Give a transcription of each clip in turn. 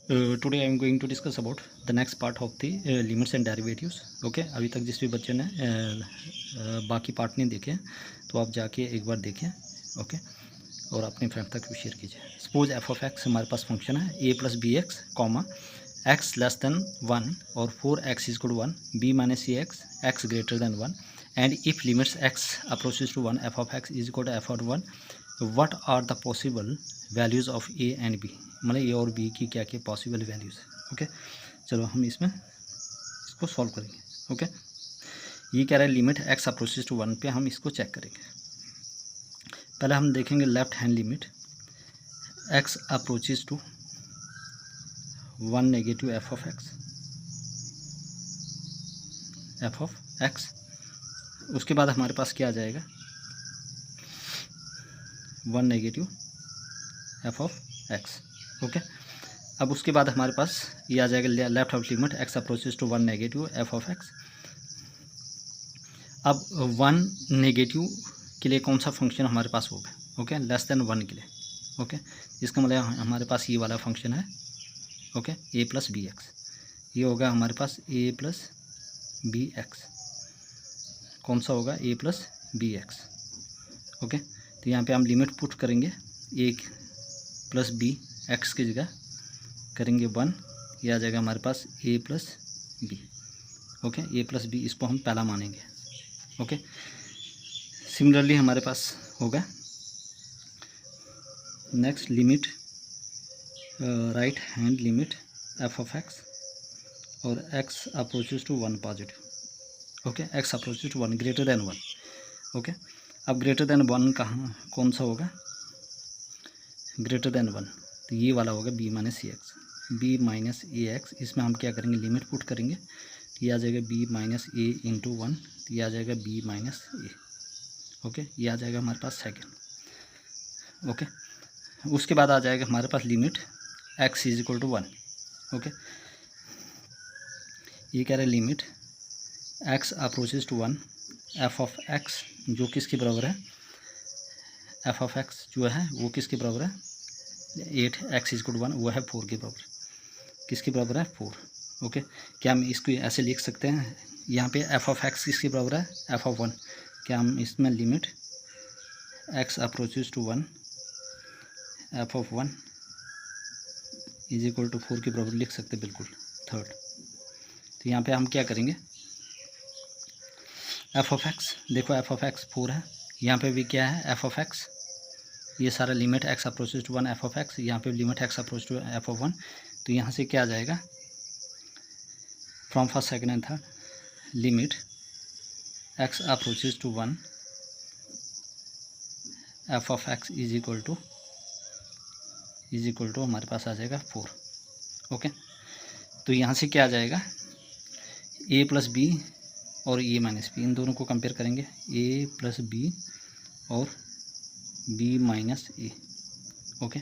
Today I am going to discuss about the next part of the limits and derivatives. Okay, अभी तक जिस भी बच्चे ने बाकी पार्ट नहीं देखे तो आप जाके एक बार देखें। ओके, और अपने फ्रेंड तक भी शेयर कीजिए। सपोज एफ ऑफ एक्स हमारे पास फंक्शन है a plus b x comma x less than 1 और 4x is equal to 1 b minus c x greater than 1 and if limits x approaches to 1 f of x is equal to f of 1 what are the possible values of a and b. मतलब a और B की क्या क्या possible values है। Okay, चलो हम इसमें इसको सॉल्व करेंगे। ओके, ये कह रहा है लिमिट एक्स अप्रोचेज टू 1 पे हम इसको चेक करेंगे। पहले हम देखेंगे left hand limit x approaches to 1 negative f of x. उसके बाद हमारे पास क्या आ जाएगा 1 negative f of x. Okay, अब उसके बाद हमारे पास ये आ जाएगा left hand limit x approaches to 1 negative f of x. अब 1 नेगेटिव के लिए कौन सा फंक्शन हमारे पास होगा? ओके, लेस देन 1 के लिए। ओके, इसका मतलब हमारे पास ये वाला फंक्शन है। Okay, a plus b x, ये होगा हमारे पास ए प्लस बी एक्स। कौन सा होगा? ए प्लस बी एक्स। ओके, तो यहाँ पे हम लिमिट पुट करेंगे ए प्लस बी एक्स की जगह करेंगे 1, ये आ जाएगा हमारे पास a plus b. Okay, a plus b इसको हम पहला मानेंगे। ओके, सिमिलरली हमारे पास होगा next limit right hand limit f of x और x approaches to 1 positive. Okay, x approaches to 1 greater than 1। Okay, अब ग्रेटर देन 1 कहाँ कौन सा होगा? ग्रेटर देन 1 तो ये वाला होगा B minus c x. B minus ए एक्स, इसमें हम क्या करेंगे लिमिट पुट करेंगे, ये आ जाएगा बी माइनस ए इंटू 1, ये आ जाएगा बी माइनस ए। ओके, ये आ जाएगा हमारे पास सेकेंड। ओके, उसके बाद आ जाएगा हमारे पास limit x is equal to 1। Okay, ये कह रहा है limit x approaches to 1 f of x जो किसके बराबर है? एफ ऑफ एक्स जो है वो किसके बराबर है? 8 एक्स इज इक्वल टू 1, वो है 4 के बराबर। किसके बराबर है? 4। ओके, क्या हम इसको ऐसे लिख सकते हैं? यहाँ पे एफ ऑफ एक्स किसके बराबर है? F of 1। क्या हम इसमें limit x approaches to 1 f of 1 is equal to 4 के बराबर लिख सकते हैं? बिल्कुल, थर्ड। तो यहाँ पे हम क्या करेंगे एफ ऑफ एक्स, देखो एफ ऑफ एक्स 4 है, यहाँ पे भी क्या है एफ ऑफ एक्स, ये सारा limit x approaches to 1 f of x, यहाँ पे limit x approach to f of 1। तो यहाँ से क्या आ जाएगा from first second and third limit x approaches to 1 f of x is equal to हमारे पास आ जाएगा 4। ओके, तो यहाँ से क्या आ जाएगा ए प्लस बी और ए माइनस बी, इन दोनों को कंपेयर करेंगे, ए प्लस बी और B minus A. Okay,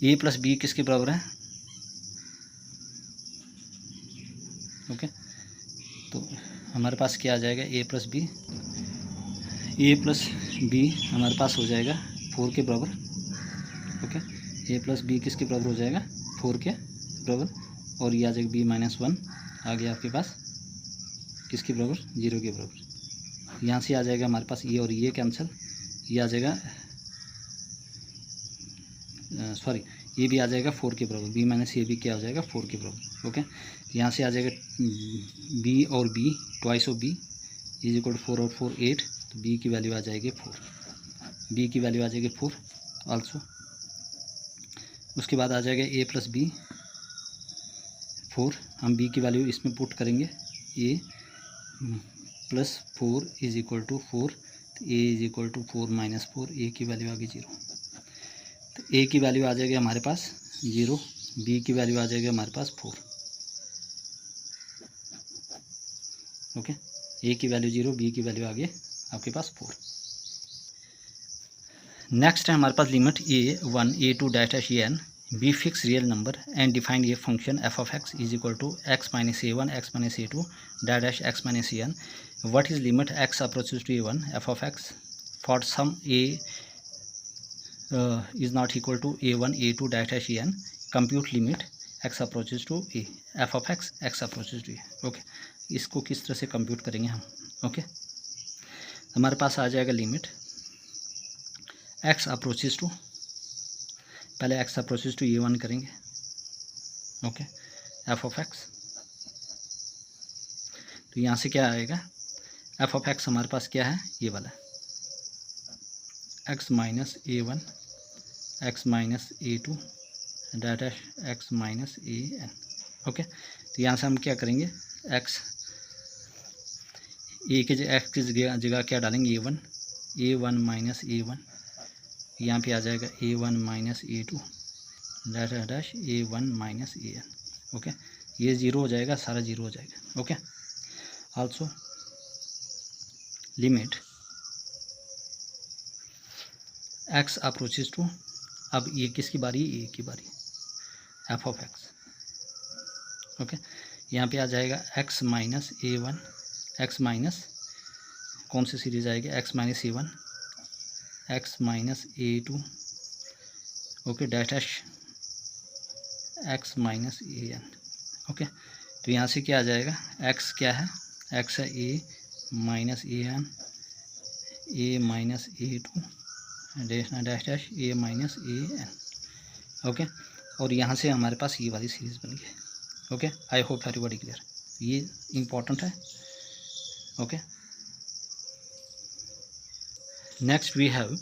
a plus B किसके बराबर है? ओके, तो हमारे पास क्या आ जाएगा ए प्लस बी हमारे पास हो जाएगा 4 के बराबर। ओके, ए प्लस बी किसके बराबर हो जाएगा? 4 के बराबर, और ये आ जाएगा बी माइनस 1 आ गया आपके पास किसके बराबर? 0 के बराबर। यहाँ से आ जाएगा हमारे पास ये और ये कैंसिल, ये आ जाएगा सॉरी ये भी आ जाएगा 4 के बराबर, बी माइनस ये भी क्या हो जाएगा 4 के बराबर। ओके, यहाँ से आ जाएगा बी और B twice of B is equal to 4 और 4 8, तो बी की वैल्यू आ जाएगी 4, बी की वैल्यू आ जाएगी 4 आल्सो। उसके बाद आ जाएगा ए प्लस बी 4, हम बी की वैल्यू इसमें पुट करेंगे, ए प्लस 4 इज इक्वल टू 4, तो ए इज इक्वल टू 4 माइनस 4, ए की वैल्यू आ गई 0। तो ए की वैल्यू आ जाएगी हमारे पास 0, बी की वैल्यू आ जाएगी हमारे पास 4। ओके, ए की वैल्यू 0, बी की वैल्यू आ गई आपके पास 4। नेक्स्ट है हमारे पास limit a1 a2 dash n b fix real number and define ये function f of x is equal to x minus a1 x minus a2 dash x minus n. What is limit x approaches to a1 f of x for some a is not equal to a1 a2 dash n compute limit x approaches to a, f of x x approaches to a. Okay, इसको किस तरह से compute करेंगे हम। Okay, हमारे पास आ जाएगा लिमिट एक्स अप्रोचेज टू, पहले x approaches to a one करेंगे। ओके, एफ ऑफ एक्स, तो यहाँ से क्या आएगा, एफ ऑफ एक्स हमारे पास क्या है, ये वाला x minus a one x minus a two dash x minus a n. Okay, तो यहाँ से हम क्या करेंगे, एक्स ए के एक्स की जगह क्या डालेंगे, a one minus a one, यहाँ पे आ जाएगा a one minus a two dash a one minus a n. Okay, ये ज़ीरो हो जाएगा, सारा ज़ीरो हो जाएगा। Okay, also limit x approaches to, अब ये किसकी बारी, ए की बारी, एफ ऑफ एक्स। ओके, यहाँ पे आ जाएगा x minus a one, x minus कौन सी सीरीज आएगी, x minus a one x minus a two, okay dash x minus a n. Okay, तो यहाँ से क्या आ जाएगा, एक्स क्या है, एक्स है a minus a n, a minus a two dash a minus a n. Okay, और यहाँ से हमारे पास ये वाली सीरीज बन गई। Okay, I hope everybody clear, ये इम्पॉर्टेंट है। Okay, next we have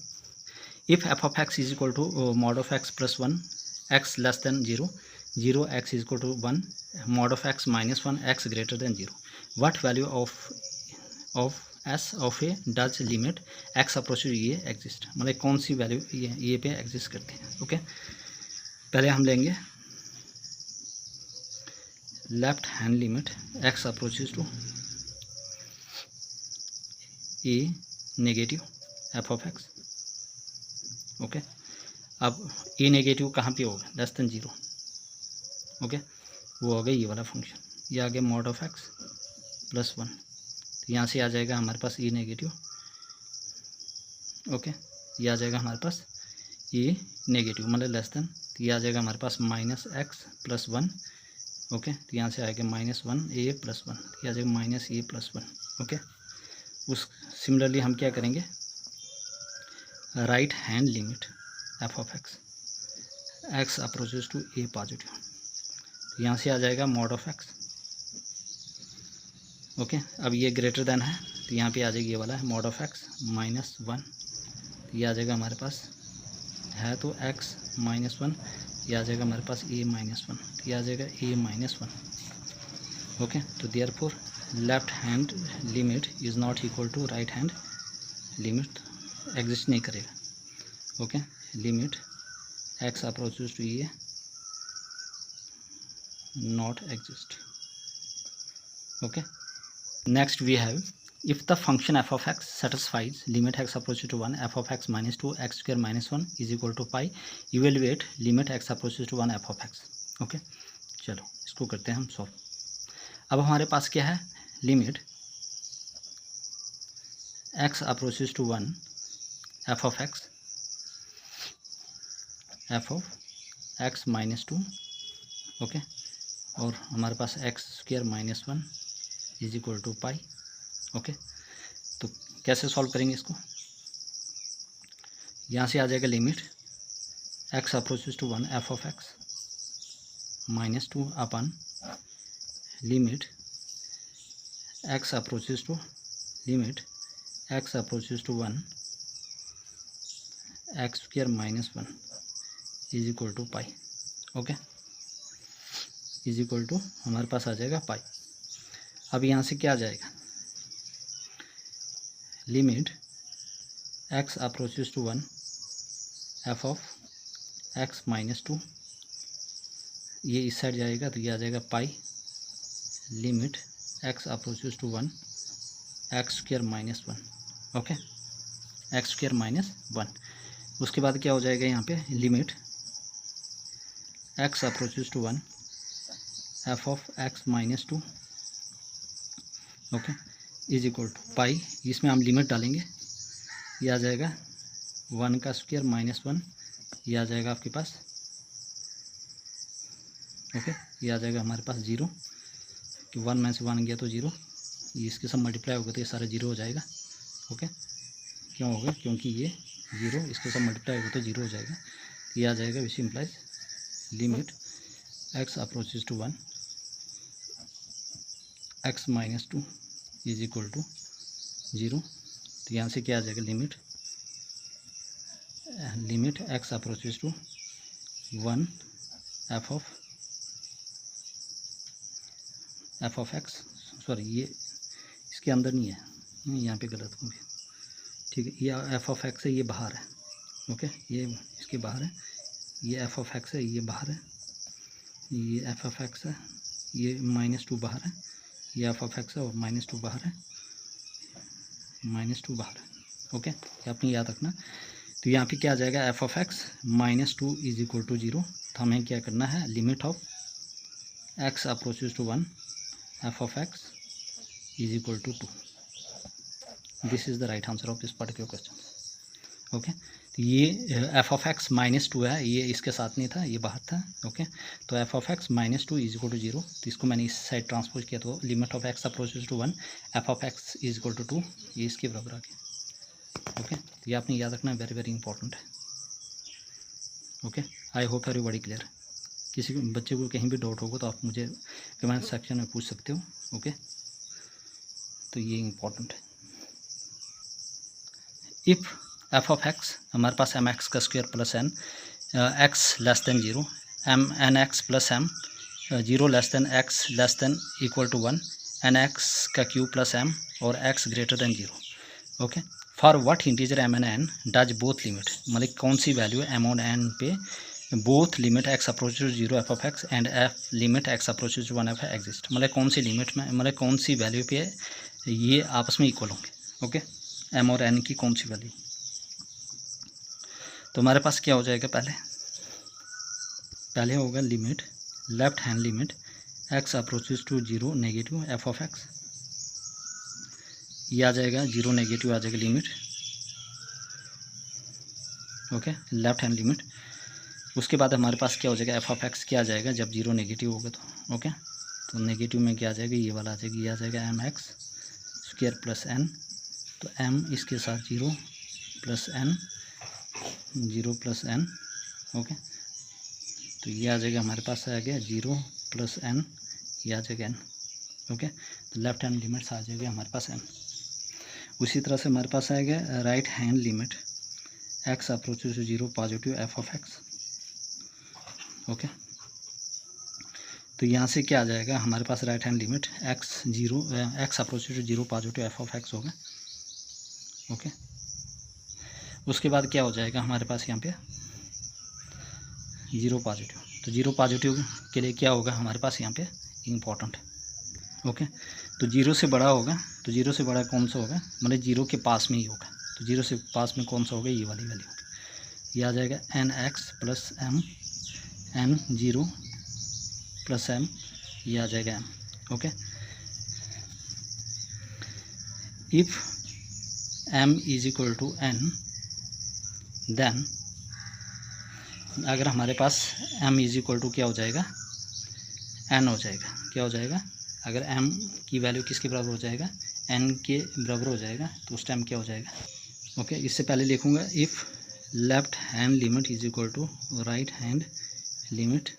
if f of x is equal to mod of x plus one x less than zero, zero x is equal to one, mod of x minus one x greater than zero, what value of s of a does limit x approach ये exist, मतलब कौन सी value ये पे exist करते हैं। Okay, पहले हम लेंगे left hand limit x approaches to a negative f of x. Okay, अब ए नेगेटिव कहाँ पे होगा, लेस देन जीरो। ओके, वो हो गया ये वाला फंक्शन, ये आ गया mod of x plus one, तो यहाँ से आ जाएगा हमारे पास ए नेगेटिव। ओके, ये आ जाएगा हमारे पास ए नेगेटिव मतलब लेस देन, तो ये आ जाएगा हमारे पास minus x plus one. Okay, तो यहाँ से आएगा minus one a plus one, ये आ जाएगा minus a plus one. Okay, उस सिमिलरली हम क्या करेंगे, right hand limit f of x x approaches to a positive, तो यहाँ से आ जाएगा मॉड ऑफ एक्स। ओके, अब ये ग्रेटर देन है, तो यहाँ पे आ जाएगी ये वाला है mod of x minus one, तो ये आ जाएगा हमारे पास है तो एक्स माइनस वन, ये आ जाएगा हमारे पास ए माइनस वन, ये आ जाएगा ए माइनस वन। ओके, तो therefore left hand limit is not equal to right hand limit, exist नहीं करेगा। Okay, limit x approaches to a not exist. Okay, next we have if the function f of x satisfies limit x approaches to 1 f of x minus 2 x square minus 1 is equal to pi, evaluate limit x approaches to 1 f of x। Okay, चलो इसको करते हैं हम solve. अब हमारे पास क्या है, लिमिट x approaches to 1 f of x minus 2। Okay, और हमारे पास x square minus 1 is equal to pi. Okay, तो कैसे सॉल्व करेंगे इसको, यहाँ से आ जाएगा limit x approaches to 1 f of x minus 2 upon limit x approaches to 1 x square minus 1 is equal to pi. Okay, is equal to हमारे पास आ जाएगा पाई। अब यहाँ से क्या आ जाएगा, limit x approaches to 1 f of x minus 2, ये इस साइड जाएगा तो ये आ जाएगा pi, limit x approaches to 1 x square minus 1। Okay, x square minus 1, उसके बाद क्या हो जाएगा यहाँ पे, limit x approaches to 1 f of x minus 2। Okay, is equal to pi, इसमें हम लिमिट डालेंगे, ये आ जाएगा 1 का स्क्वायर माइनस 1, ये आ जाएगा आपके पास ओके, ये आ जाएगा हमारे पास 0 कि 1 में से 1 गया तो 0, ये इसके सब मल्टीप्लाई होगा तो ये सारा 0 हो जाएगा। ओके, क्यों होगा? क्योंकि ये 0 इसके सब मल्टीप्लाई होगा तो 0 हो जाएगा। ये आ जाएगा which implies limit x approaches to 1 x minus 2 is equal to 0। तो यहाँ से क्या आ जाएगा? Limit x approaches to 1 f of x, sorry ये इसके अंदर नहीं है, यहाँ पे गलत हो गया। ठीक है, ये f ऑफ x है, ये बाहर है। ओके, ये इसके बाहर है, ये f ऑफ x है, ये बाहर है, ये f ऑफ x है, ये -2 बाहर है, ये f ऑफ x है और -2 बाहर है, -2 बाहर है। ओके, ये आपने याद रखना। तो यहाँ पे क्या आ जाएगा? f of x -2 is equal to 0। तो हमें क्या करना है? Limit of x approaches to 1 f of x is equal to 2। This is the right answer of this particular question. Okay, तो ये f ऑफ x -2 है, ये इसके साथ नहीं था, ये बाहर था। ओके, तो f of x -2 is equal to 0। तो इसको मैंने इस साइड ट्रांसपोज किया तो limit of x approaches to 1 f of x is equal to 2, ये इसके बराबर आ गया। ओके, तो ये आपने याद रखना है, वेरी वेरी इंपॉर्टेंट है। Okay, I hope everybody clear. किसी बच्चे को कहीं भी डाउट होगा तो आप मुझे कमेंट सेक्शन में पूछ सकते हो। ओके, तो ये इम्पोर्टेंट है। इफ़ f ऑफ x, हमारे पास एम एक्स का square plus n x less than 0, m n x plus m 0 less than x less than equal to 1, n x का क्यूब प्लस एम और x greater than 0। Okay, for what integer m and n does both limit, मतलब कौन सी value m और n पे both limit x approaches to 0 f of x and f limit x approaches to 1 f exist, मतलब कौन सी limit में, मतलब कौन सी वैल्यू पे ये आपस में इक्वल होंगे। ओके, m और n की कौन सी वैल्यू। तो हमारे पास क्या हो जाएगा? पहले होगा limit left hand limit x approaches to 0 negative f of x, ये आ जाएगा 0 नेगेटिव आ जाएगा limit. Okay, left hand limit. उसके बाद हमारे पास क्या हो जाएगा? f ऑफ x क्या आ जाएगा जब 0 नेगेटिव होगा तो। ओके, तो नेगेटिव में क्या आ जाएगा? ये वाला आ जाएगा, ये आ जाएगा m x square plus n, तो m इसके साथ 0 plus n, 0 plus n। Okay, तो ये आ जाएगा हमारे पास आ गया 0 प्लस n, ये आ जाएगा n। ओके, तो लेफ्ट हैंड लिमिट्स आ जाएगा हमारे पास n। उसी तरह से हमारे पास आएगा right hand limit x approaches to 0 positive f of x। Okay, तो यहाँ से क्या आ जाएगा? हमारे पास right hand limit x approaches to 0 positive f of x होगा। ओके, उसके बाद क्या हो जाएगा हमारे पास यहाँ पे 0 पॉजिटिव, तो 0 पॉजिटिव के लिए क्या होगा हमारे पास यहाँ पे? इम्पोर्टेंट। ओके, तो 0 से बड़ा होगा, तो 0 से बड़ा कौन सा होगा? मतलब 0 के पास में ही होगा, तो 0 से पास में कौन सा होगा? ये वाली वैल्यू होगी, ये आ जाएगा n x plus m, n 0 plus m, ये आ जाएगा m. Okay, if m is equal to n then, अगर हमारे पास m इज इक्वल टू क्या हो जाएगा? n हो जाएगा। क्या हो जाएगा? अगर m की वैल्यू किसके बराबर हो जाएगा? n के बराबर हो जाएगा, तो उस टाइम क्या हो जाएगा? ओके, इससे पहले लिखूँगा if left hand limit is equal to right hand limit.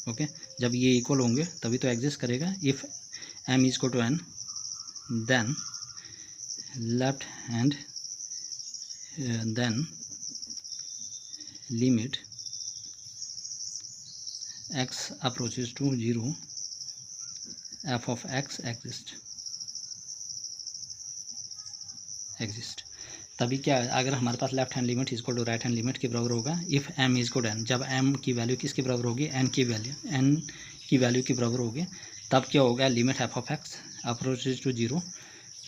Okay, जब ये इक्वल होंगे तभी तो एग्जिस्ट करेगा। If m is equal to n then left hand then limit x approaches to 0 f of x exist. तभी क्या है? अगर हमारे पास left hand limit equal to right hand limit के बराबर होगा, if m is equal to n, जब m की वैल्यू किसके बराबर होगी? n की वैल्यू के बराबर होगी, तब क्या होगा? Limit f of x approaches to 0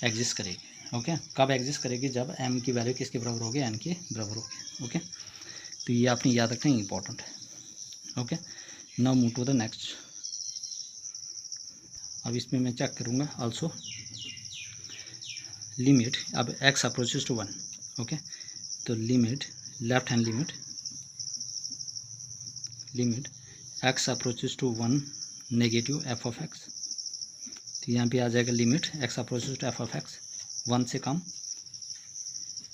exist करेगी। ओके, कब एग्जिस्ट करेगी? जब m की वैल्यू किसके बराबर होगी? n के बराबर होगी। ओके, तो ये आपने याद रखना इंपॉर्टेंट है। Okay, now move to the next. अब इसमें मैं चेक करूँगा आल्सो लिमिट, अब x अप्रोचेज टू 1। ओके, तो limit left hand limit x approaches to 1 negative f of x, तो यहाँ पे आ जाएगा limit x approaches to f of x 1 से कम,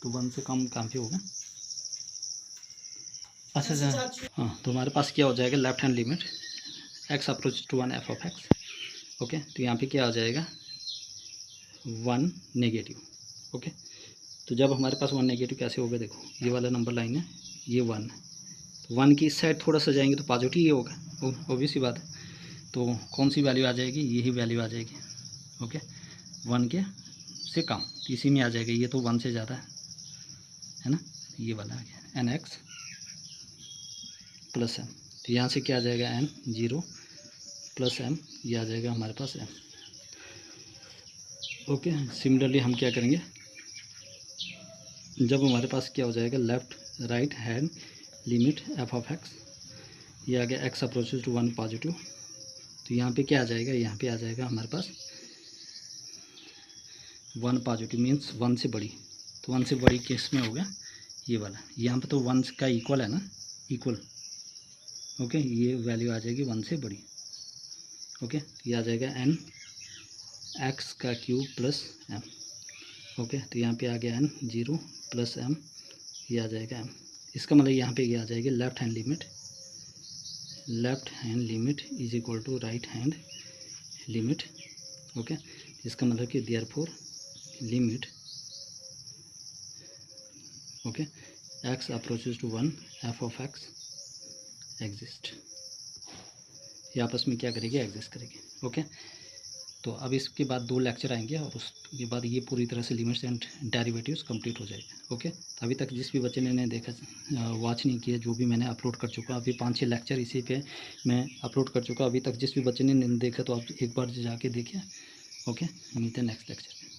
तो 1 से कम कहाँ पे होगा, अच्छा हाँ, तो हमारे पास क्या हो जाएगा left hand limit x approach to 1 f of x, okay. तो यहाँ पे क्या आ जाएगा 1 नेगेटिव, ओके। तो जब हमारे पास 1 नेगेटिव कैसे होगा, देखो ये वाला नंबर लाइन है, ये 1 है, तो 1 की इस साइड थोड़ा सा जाएंगे तो पॉजिटिव ही होगा, ऑब्वियस ही बात है। तो कौन सी वैल्यू आ जाएगी, यही वैल्यू आ जाएगी, ओके। 1 के से कम, तो इसी में आ जाएगा, ये तो 1 से ज़्यादा है ना, ये वाला आ गया एन एक्स प्लस एम, तो यहाँ से क्या आ जाएगा एन 0 प्लस एम, ये आ जाएगा हमारे पास एम, ओके। सिमिलरली हम क्या करेंगे, जब हमारे पास क्या हो जाएगा left right hand limit f of x, ये आ गया एक्स अप्रोचेस टू 1 पॉजिटिव, तो यहाँ पे क्या आ जाएगा, यहाँ पे आ जाएगा हमारे पास 1 पॉजिटिव मीन्स 1 से बड़ी, तो 1 से बड़ी केस में होगा ये वाला, यहाँ पे तो 1 का इक्वल है ना, इक्वल, ओके। ये वैल्यू आ जाएगी 1 से बड़ी, ओके। ये आ जाएगा एन एक्स का क्यूब प्लस एम, ओके। तो यहाँ पे आ गया एन 0 प्लस एम, ये आ जाएगा एम, इसका मतलब यहाँ पे ये आ जाएगी left hand limit is equal to right hand limit, okay. इसका मतलब कि therefore limit, okay, x approaches to 1 f of x exist, ये आपस में क्या करेगी, एग्जिस्ट करेगी, ओके। तो अब इसके बाद 2 लेक्चर आएंगे और उसके बाद ये पूरी तरह से लिमिट्स एंड डेरिवेटिव्स कंप्लीट हो जाएगा, ओके। तो अभी तक जिस भी बच्चे ने देखा वॉच नहीं किया, जो भी मैंने अपलोड कर चुका, अभी 5-6 लेक्चर इसी पे मैं अपलोड कर चुका, अभी तक जिस भी बच्चे ने नहीं देखा तो आप एक बार जाके देखिए, ओके। मिलते हैं नेक्स्ट लेक्चर में।